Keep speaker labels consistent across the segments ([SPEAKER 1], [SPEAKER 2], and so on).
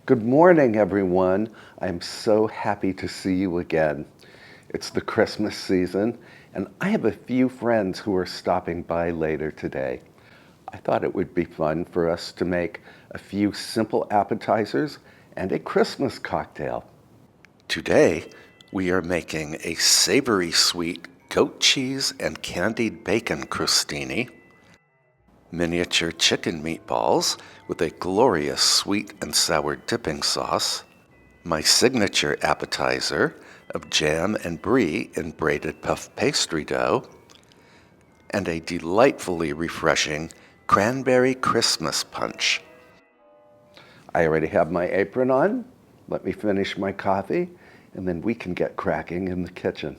[SPEAKER 1] Good morning, everyone. I'm so happy to see you again. It's the Christmas season, and I have a few friends who are stopping by later today. I thought it would be fun for us to make a few simple appetizers and a Christmas cocktail. Today, we are making a savory sweet goat cheese and candied bacon crostini, miniature chicken meatballs with a glorious sweet and sour dipping sauce, my signature appetizer of jam and brie in braided puff pastry dough, and a delightfully refreshing Cranberry Christmas punch. I already have my apron on. Let me finish my coffee, and then we can get cracking in the kitchen.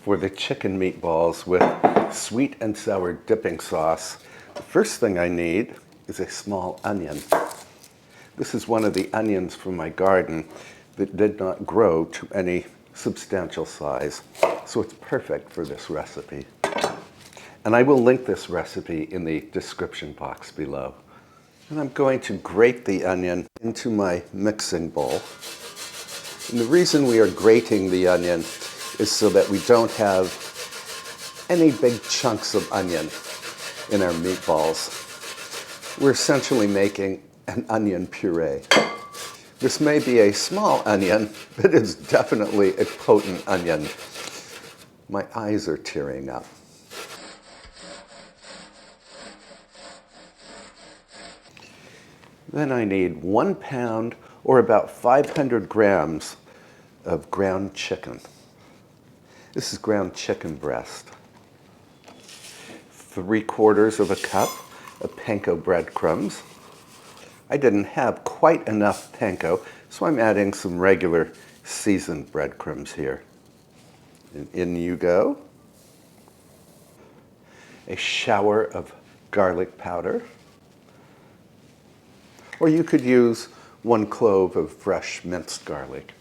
[SPEAKER 1] For the chicken meatballs with sweet and sour dipping sauce, the first thing I need is a small onion. This is one of the onions from my garden that did not grow to any substantial size, so it's perfect for this recipe. And I will link this recipe in the description box below. And I'm going to grate the onion into my mixing bowl. And the reason we are grating the onion is so that we don't have any big chunks of onion in our meatballs. We're essentially making an onion puree. This may be a small onion, but it's definitely a potent onion. My eyes are tearing up. Then I need 1 pound or about 500 grams of ground chicken. This is ground chicken breast. 3/4 of a cup of panko breadcrumbs. I didn't have quite enough panko, so I'm adding some regular seasoned breadcrumbs here. And in you go. A shower of garlic powder. Or you could use 1 clove of fresh minced garlic.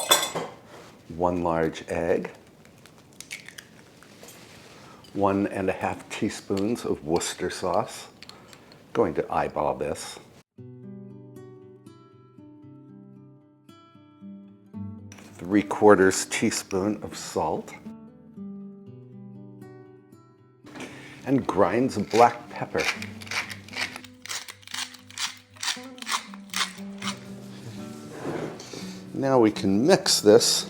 [SPEAKER 1] 1 large egg. 1½ teaspoons of Worcester sauce. Going to eyeball this. 3/4 teaspoon of salt. And grinds of black pepper. Now we can mix this.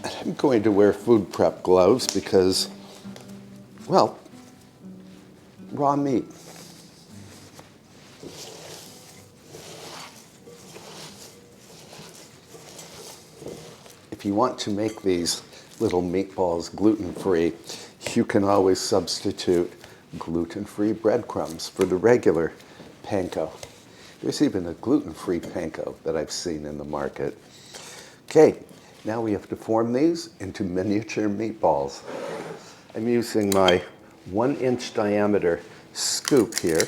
[SPEAKER 1] I'm going to wear food prep gloves because, well, raw meat. If you want to make these little meatballs gluten-free, you can always substitute gluten-free breadcrumbs for the regular panko. There's even a gluten-free panko that I've seen in the market. Okay, now we have to form these into miniature meatballs. I'm using my 1-inch diameter scoop here.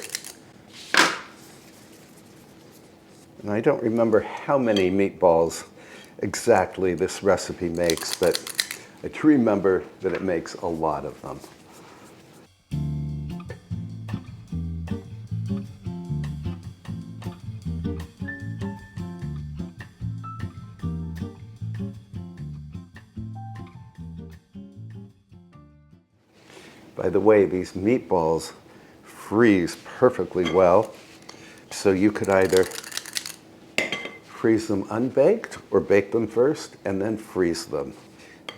[SPEAKER 1] And I don't remember how many meatballs exactly this recipe makes, but I do remember that it makes a lot of them. By the way, these meatballs freeze perfectly well, so you could either freeze them unbaked or bake them first and then freeze them.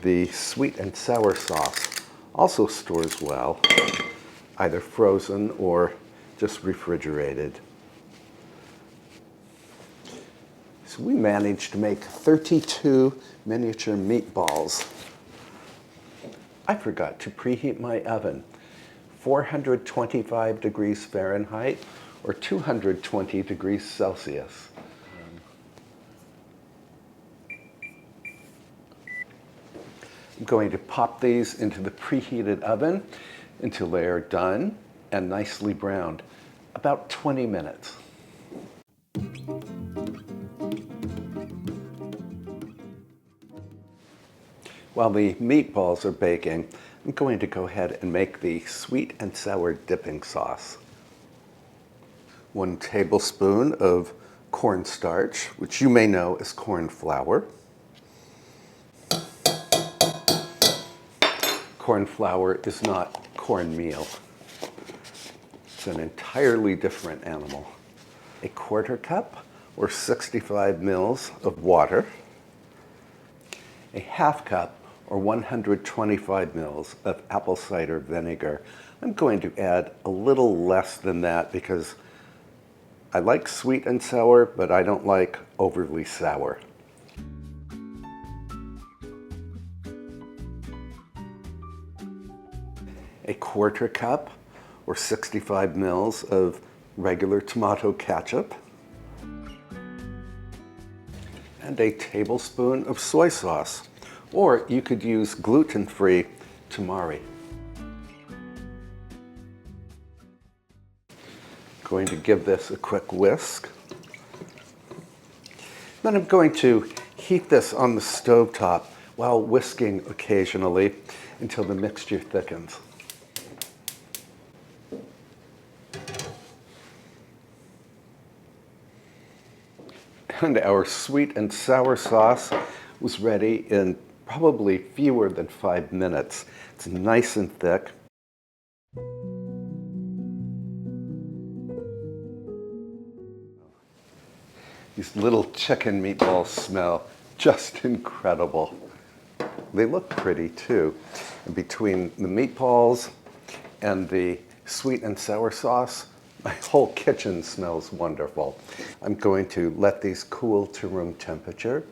[SPEAKER 1] The sweet and sour sauce also stores well, either frozen or just refrigerated. So we managed to make 32 miniature meatballs. I forgot to preheat my oven. 425 degrees Fahrenheit or 220 degrees Celsius. I'm going to pop these into the preheated oven until they are done and nicely browned. About 20 minutes. While the meatballs are baking, I'm going to go ahead and make the sweet and sour dipping sauce. 1 tablespoon of cornstarch, which you may know as corn flour. Corn flour is not cornmeal. It's an entirely different animal. 1/4 cup or 65 mils of water. 1/2 cup or 125 mils of apple cider vinegar. I'm going to add a little less than that because I like sweet and sour, but I don't like overly sour. A 1/4 cup or 65 mils of regular tomato ketchup. And a tablespoon of soy sauce, or you could use gluten-free tamari. Going to give this a quick whisk. Then I'm going to heat this on the stovetop while whisking occasionally until the mixture thickens. And our sweet and sour sauce was ready in probably fewer than 5 minutes. It's nice and thick. These little chicken meatballs smell just incredible. They look pretty too. And between the meatballs and the sweet and sour sauce, my whole kitchen smells wonderful. I'm going to let these cool to room temperature.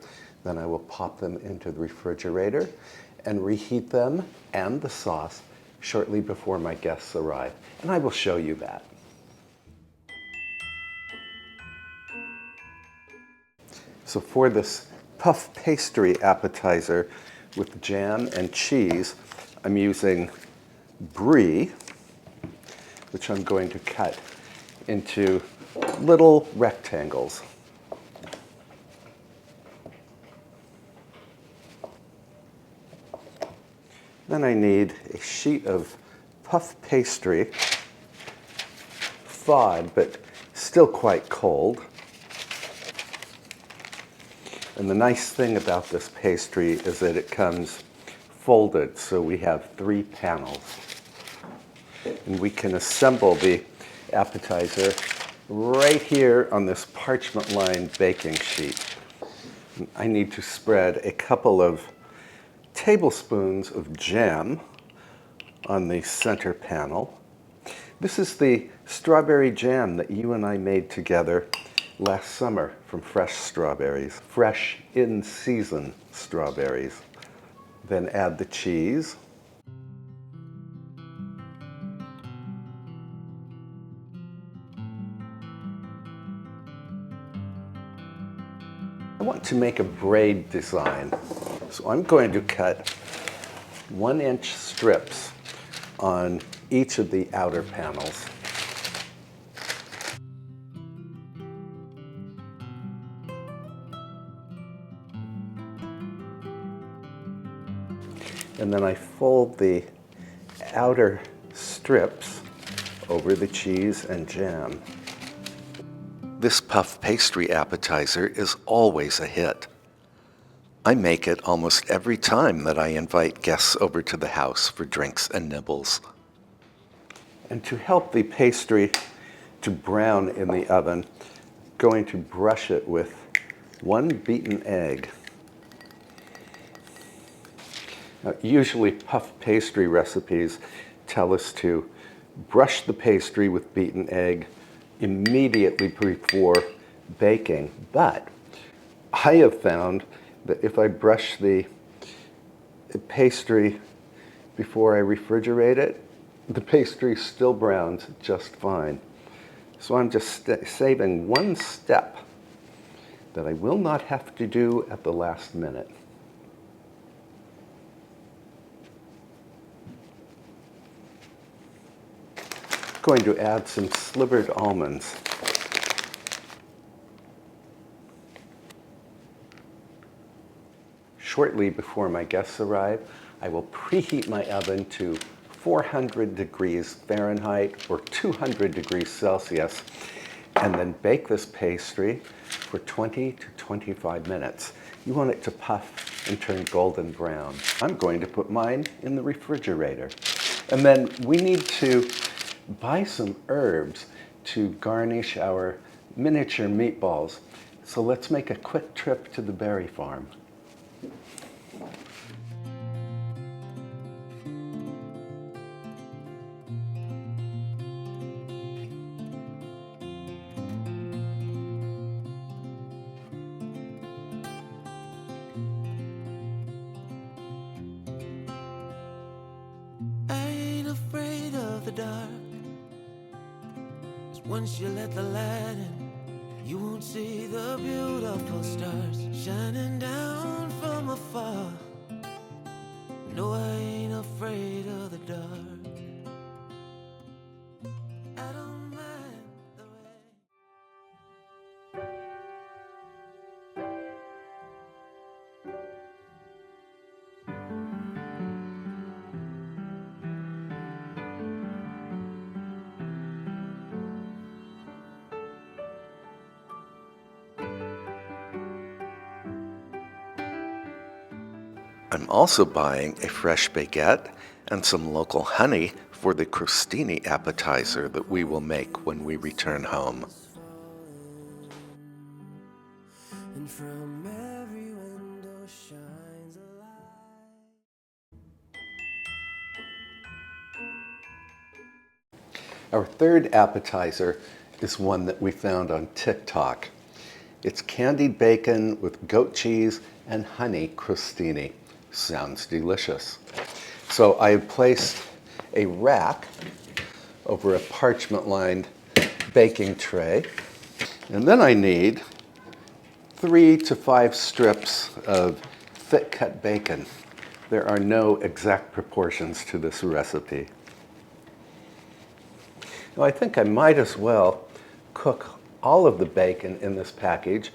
[SPEAKER 1] Then I will pop them into the refrigerator and reheat them and the sauce shortly before my guests arrive. And I will show you that. So for this puff pastry appetizer with jam and cheese, I'm using Brie, which I'm going to cut into little rectangles. Then I need a sheet of puff pastry, thawed but still quite cold. And the nice thing about this pastry is that it comes folded, so we have 3 panels. And we can assemble the appetizer right here on this parchment-lined baking sheet. I need to spread a couple of tablespoons of jam on the center panel. This is the strawberry jam that you and I made together last summer from fresh strawberries, fresh in-season strawberries. Then add the cheese. I want to make a braid design, so I'm going to cut 1-inch strips on each of the outer panels. And then I fold the outer strips over the cheese and jam. This puff pastry appetizer is always a hit. I make it almost every time that I invite guests over to the house for drinks and nibbles. And to help the pastry to brown in the oven, I'm going to brush it with 1 beaten egg. Now, usually puff pastry recipes tell us to brush the pastry with beaten egg immediately before baking, but I have found that if I brush the pastry before I refrigerate it, the pastry still browns just fine. So I'm just saving 1 step that I will not have to do at the last minute. Going to add some slivered almonds. Shortly before my guests arrive, I will preheat my oven to 400 degrees Fahrenheit or 200 degrees Celsius, and then bake this pastry for 20 to 25 minutes. You want it to puff and turn golden brown. I'm going to put mine in the refrigerator. And then we need to buy some herbs to garnish our miniature meatballs. So let's make a quick trip to the berry farm.
[SPEAKER 2] I ain't afraid of the dark, 'cause once you let the light in, you won't see the beautiful stars shining down from afar. No, I ain't afraid of the dark. I don't mind the rain.
[SPEAKER 1] I'm also buying a fresh baguette and some local honey for the crostini appetizer that we will make when we return home.
[SPEAKER 2] And from every window shines a light.
[SPEAKER 1] Our third appetizer is one that we found on TikTok. It's candied bacon with goat cheese and honey crostini. Sounds delicious. So I have placed a rack over a parchment-lined baking tray. And then I need 3 to 5 strips of thick-cut bacon. There are no exact proportions to this recipe. Now I think I might as well cook all of the bacon in this package,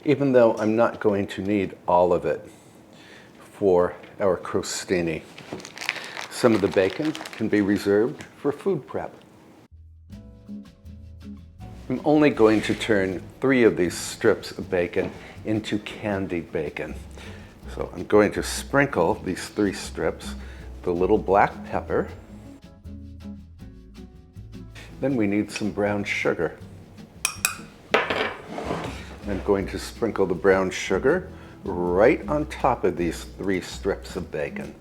[SPEAKER 1] even though I'm not going to need all of it for our crostini. Some of the bacon can be reserved for food prep. I'm only going to turn 3 of these strips of bacon into candied bacon. So I'm going to sprinkle these 3 strips with a little black pepper. Then we need some brown sugar. I'm going to sprinkle the brown sugar right on top of these 3 strips of bacon.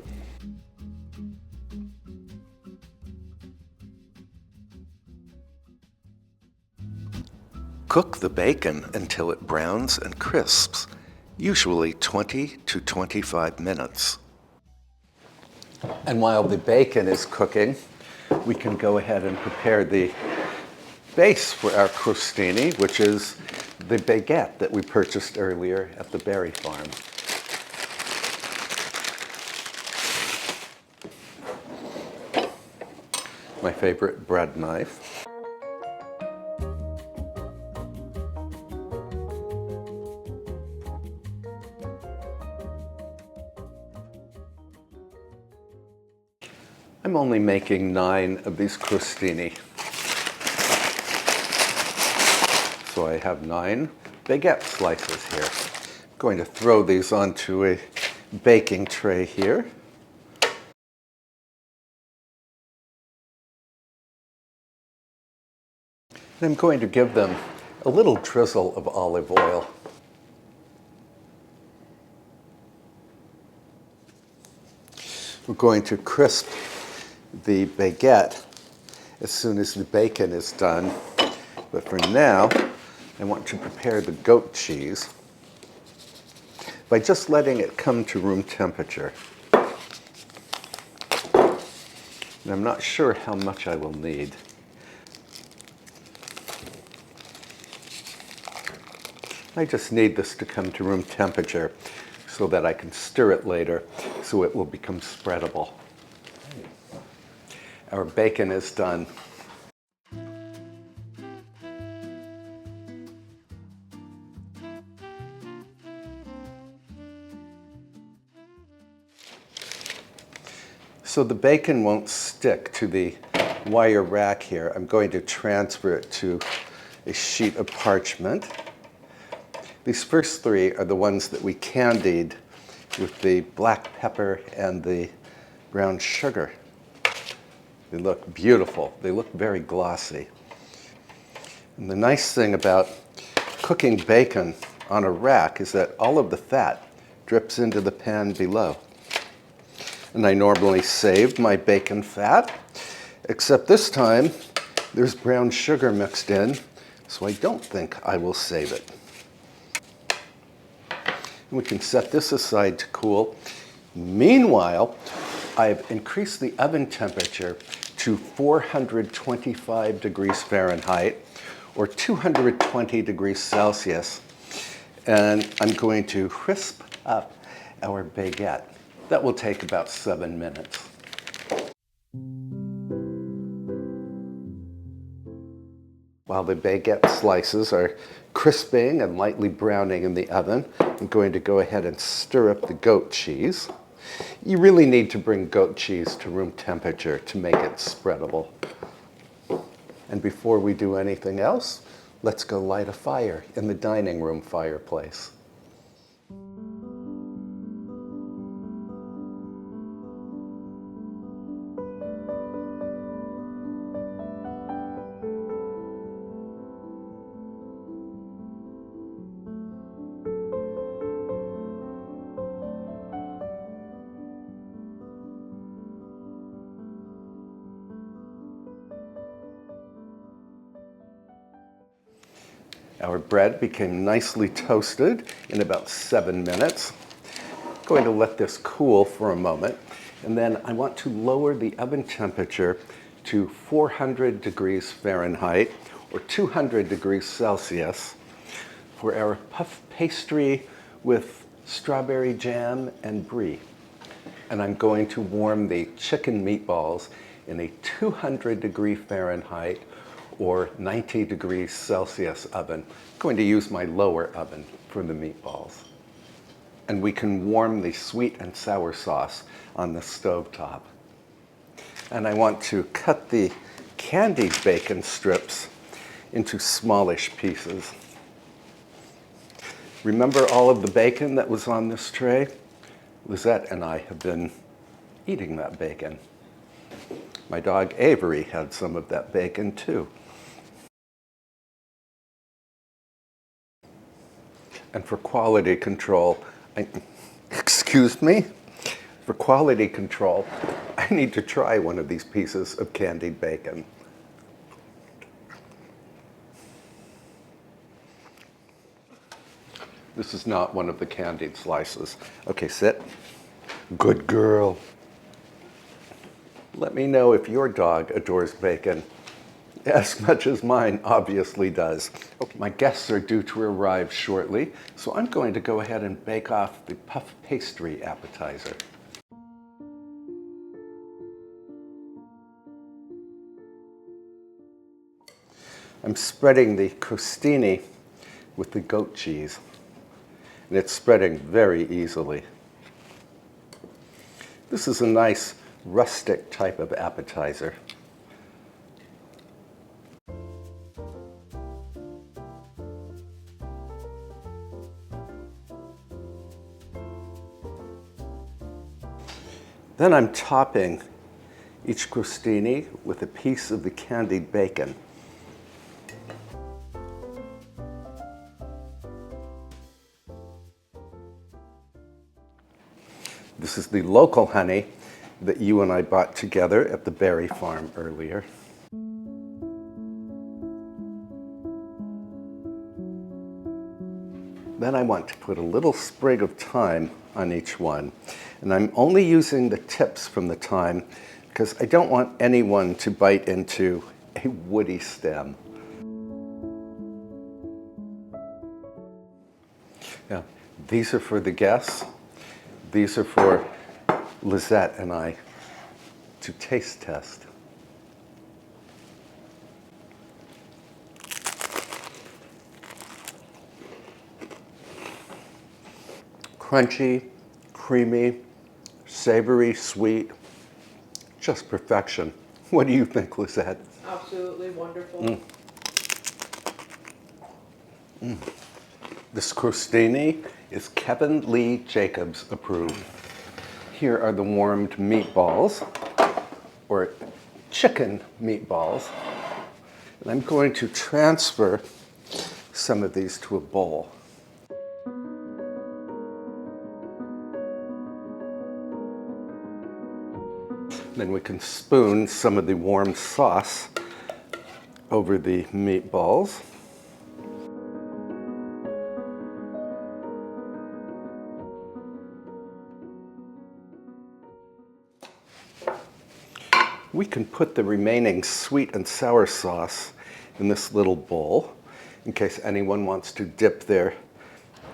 [SPEAKER 1] Cook the bacon until it browns and crisps, usually 20 to 25 minutes. And while the bacon is cooking, we can go ahead and prepare the base for our crostini, which is the baguette that we purchased earlier at the berry farm. My favorite bread knife. I'm only making 9 of these crostini. So I have 9 baguette slices here. I'm going to throw these onto a baking tray here. And I'm going to give them a little drizzle of olive oil. We're going to crisp the baguette as soon as the bacon is done. But for now, I want to prepare the goat cheese by just letting it come to room temperature. And I'm not sure how much I will need. I just need this to come to room temperature so that I can stir it later so it will become spreadable. Our bacon is done. So the bacon won't stick to the wire rack here. I'm going to transfer it to a sheet of parchment. These first three are the ones that we candied with the black pepper and the brown sugar. They look beautiful. They look very glossy. And the nice thing about cooking bacon on a rack is that all of the fat drips into the pan below. And I normally save my bacon fat, except this time there's brown sugar mixed in, so I don't think I will save it. And we can set this aside to cool. Meanwhile, I've increased the oven temperature to 425 degrees Fahrenheit or 220 degrees Celsius. And I'm going to crisp up our baguette. That will take about 7 minutes. While the baguette slices are crisping and lightly browning in the oven, I'm going to go ahead and stir up the goat cheese. You really need to bring goat cheese to room temperature to make it spreadable. And before we do anything else, let's go light a fire in the dining room fireplace. Our bread became nicely toasted in about 7 minutes. I'm going to let this cool for a moment, and then I want to lower the oven temperature to 400 degrees Fahrenheit or 200 degrees Celsius for our puff pastry with strawberry jam and brie. And I'm going to warm the chicken meatballs in a 200 degree Fahrenheit or 90 degrees Celsius oven. I'm going to use my lower oven for the meatballs. And we can warm the sweet and sour sauce on the stovetop. And I want to cut the candied bacon strips into smallish pieces. Remember all of the bacon that was on this tray? Lisette and I have been eating that bacon. My dog Avery had some of that bacon too. And for quality control, excuse me, for quality control, I need to try one of these pieces of candied bacon. This is not one of the candied slices. Okay, sit. Good girl. Let me know if your dog adores bacon as much as mine obviously does. Okay, my guests are due to arrive shortly, so I'm going to go ahead and bake off the puff pastry appetizer. I'm spreading the crostini with the goat cheese, and it's spreading very easily. This is a nice rustic type of appetizer. Then I'm topping each crostini with a piece of the candied bacon. This is the local honey that you and I bought together at the berry farm earlier. Then I want to put a little sprig of thyme on each one. And I'm only using the tips from the thyme because I don't want anyone to bite into a woody stem. Yeah, these are for the guests. These are for Lisette and I to taste test. Crunchy, creamy, savory, sweet, Just perfection. What do you think, Lizette?
[SPEAKER 3] Absolutely wonderful.
[SPEAKER 1] This crostini is Kevin Lee Jacobs approved. Here are the warmed meatballs, or chicken meatballs. And I'm going to transfer some of these to a bowl. Then we can spoon some of the warm sauce over the meatballs. We can put the remaining sweet and sour sauce in this little bowl in case anyone wants to dip their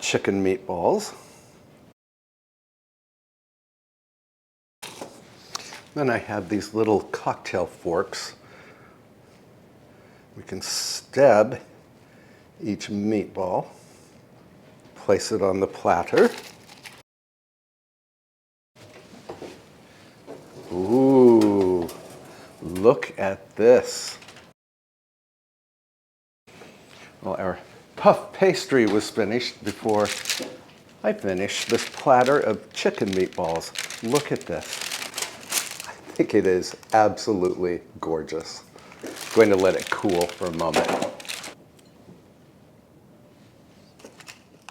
[SPEAKER 1] chicken meatballs. Then I have these little cocktail forks. We can stab each meatball, place it on the platter. Ooh, look at this. Well, our puff pastry was finished before I finished this platter of chicken meatballs. Look at this. I think it is absolutely gorgeous. I'm going to let it cool for a moment.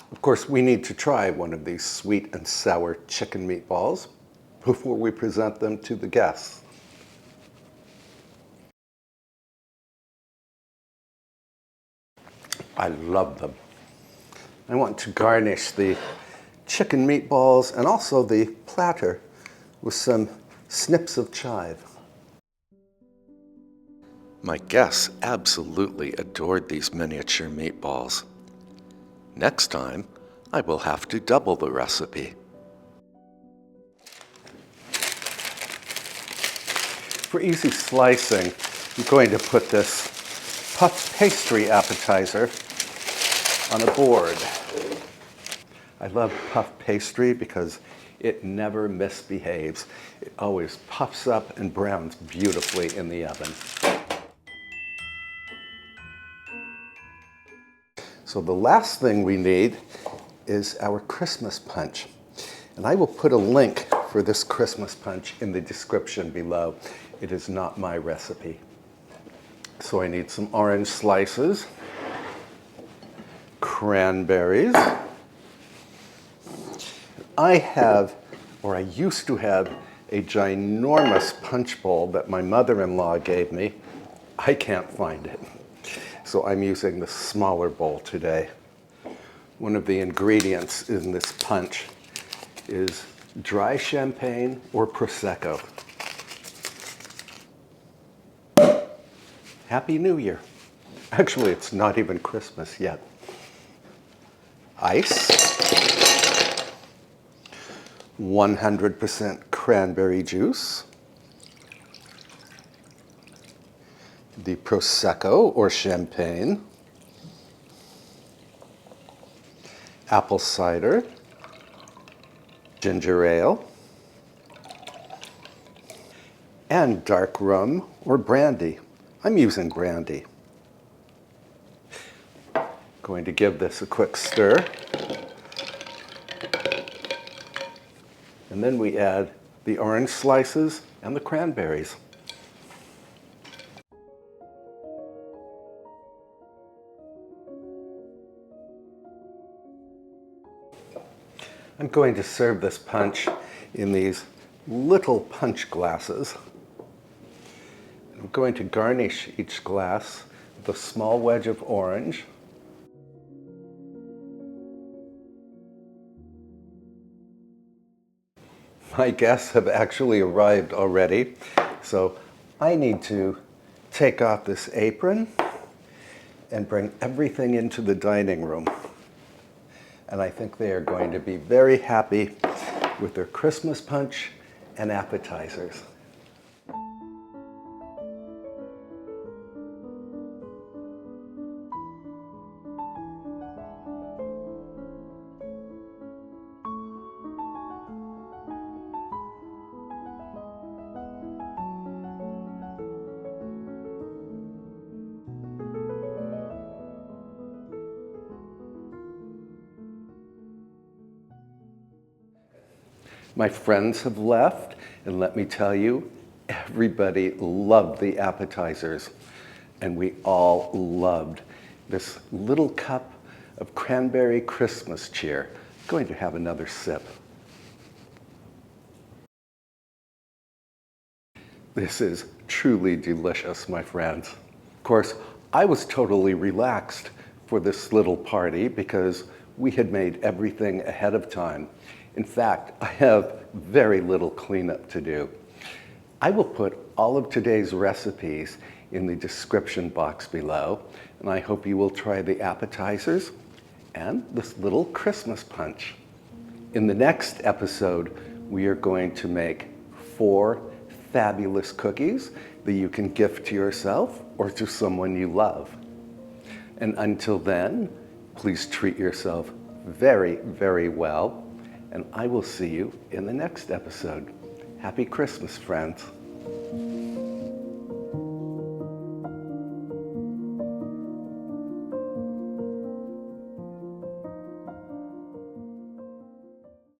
[SPEAKER 1] Of course, we need to try one of these sweet and sour chicken meatballs before we present them to the guests. I love them. I want to garnish the chicken meatballs and also the platter with some snips of chive. My guests absolutely adored these miniature meatballs. Next time, I will have to double the recipe. For easy slicing, I'm going to put this puff pastry appetizer on a board. I love puff pastry because it never misbehaves. It always puffs up and browns beautifully in the oven. So the last thing we need is our Christmas punch. And I will put a link for this Christmas punch in the description below. It is not my recipe. So I need some orange slices, cranberries. I have, or I used to have, a ginormous punch bowl that my mother-in-law gave me. I can't find it. So I'm using the smaller bowl today. One of the ingredients in this punch is dry champagne or Prosecco. Happy New Year. Actually, it's not even Christmas yet. Ice, 100% cranberry juice, the Prosecco or champagne, apple cider, ginger ale, and dark rum or brandy. I'm using brandy. Going to give this a quick stir. And then we add the orange slices and the cranberries. I'm going to serve this punch in these little punch glasses. I'm going to garnish each glass with a small wedge of orange. My guests have actually arrived already, so I need to take off this apron and bring everything into the dining room. And I think they are going to be very happy with their Christmas punch and appetizers. My friends have left, and let me tell you, everybody loved the appetizers, and we all loved this little cup of Cranberry Christmas cheer. I'm going to have another sip. This is truly delicious, my friends. Of course, I was totally relaxed for this little party because we had made everything ahead of time. In fact, I have very little cleanup to do. I will put all of today's recipes in the description box below, and I hope you will try the appetizers and this little Christmas punch. In the next episode, we are going to make 4 fabulous cookies that you can gift to yourself or to someone you love. And until then, please treat yourself very, very well, and I will see you in the next episode. Happy Christmas, friends.